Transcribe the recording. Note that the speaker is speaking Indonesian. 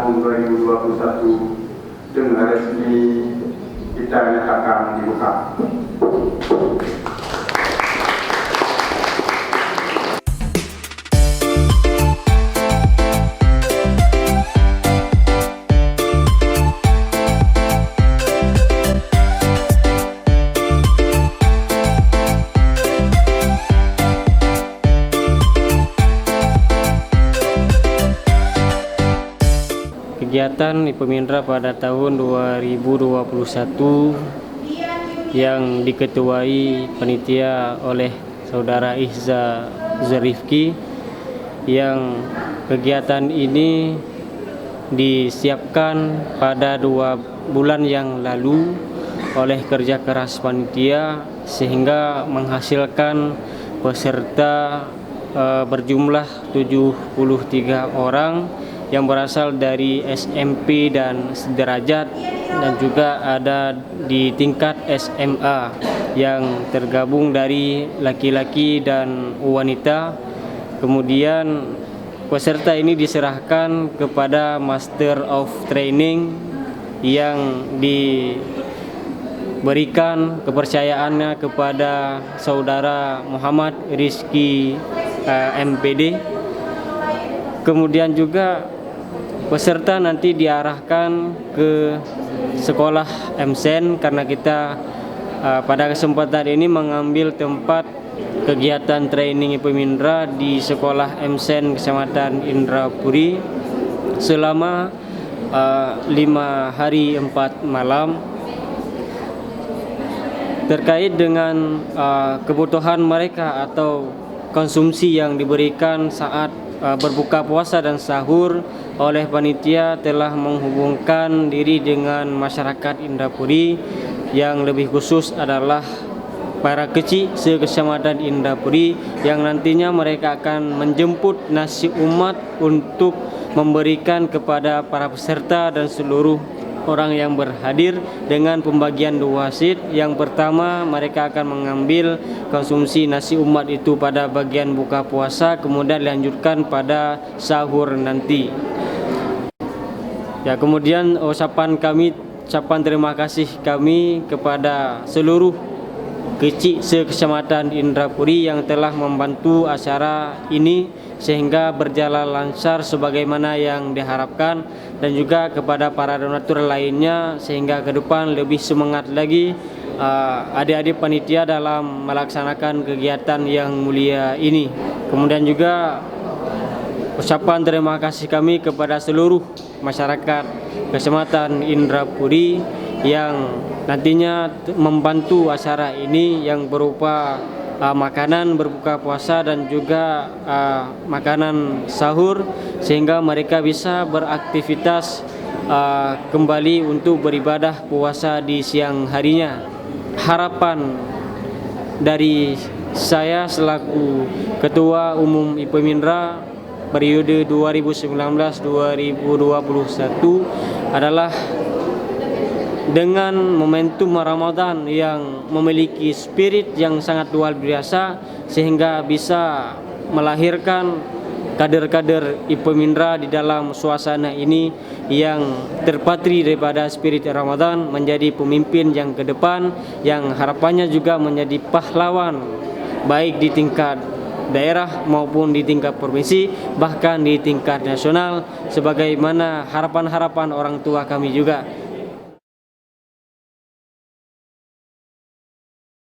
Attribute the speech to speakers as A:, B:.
A: tahun 2021 dengan resmi kita nyatakan dibuka.
B: Kegiatan IPMINRA pada tahun 2021 yang diketuai panitia oleh Saudara Ihza Zarifki, yang kegiatan ini disiapkan pada 2 bulan yang lalu oleh kerja keras panitia sehingga menghasilkan peserta berjumlah 73 orang yang berasal dari SMP dan sederajat, dan juga ada di tingkat SMA yang tergabung dari laki-laki dan wanita. Kemudian peserta ini diserahkan kepada Master of Training yang diberikan kepercayaannya kepada Saudara Muhammad Rizki MPD. Kemudian juga peserta nanti diarahkan ke sekolah MSEN karena kita pada kesempatan ini mengambil tempat kegiatan training IPMINRA di sekolah MSEN Kecamatan Indrapuri selama 5 hari 4 malam terkait dengan kebutuhan mereka atau konsumsi yang diberikan saat berbuka puasa dan sahur. Oleh panitia telah menghubungkan diri dengan masyarakat Indrapuri, yang lebih khusus adalah para kecil se-Kecamatan Indrapuri, yang nantinya mereka akan menjemput nasi umat untuk memberikan kepada para peserta dan seluruh orang yang berhadir dengan pembagian 2 shift. Yang pertama, mereka akan mengambil konsumsi nasi umat itu pada bagian buka puasa, kemudian dilanjutkan pada sahur nanti. Ya, kemudian ucapan terima kasih kami kepada seluruh kecil se-Kecamatan Indrapuri yang telah membantu acara ini sehingga berjalan lancar sebagaimana yang diharapkan, dan juga kepada para donatur lainnya sehingga ke depan lebih semangat lagi adik-adik panitia dalam melaksanakan kegiatan yang mulia ini. Kemudian juga ucapan terima kasih kami kepada seluruh masyarakat Kecamatan Indrapuri yang nantinya membantu acara ini, yang berupa makanan berbuka puasa dan juga makanan sahur, sehingga mereka bisa beraktivitas kembali untuk beribadah puasa di siang harinya. Harapan dari saya selaku Ketua Umum IPMINRA periode 2019-2021 adalah dengan momentum Ramadan yang memiliki spirit yang sangat luar biasa sehingga bisa melahirkan kader-kader IPMINRA di dalam suasana ini yang terpatri daripada spirit Ramadan, menjadi pemimpin yang ke depan, yang harapannya juga menjadi pahlawan baik di tingkat daerah maupun di tingkat provinsi, bahkan di tingkat nasional, sebagaimana harapan-harapan orang tua kami juga.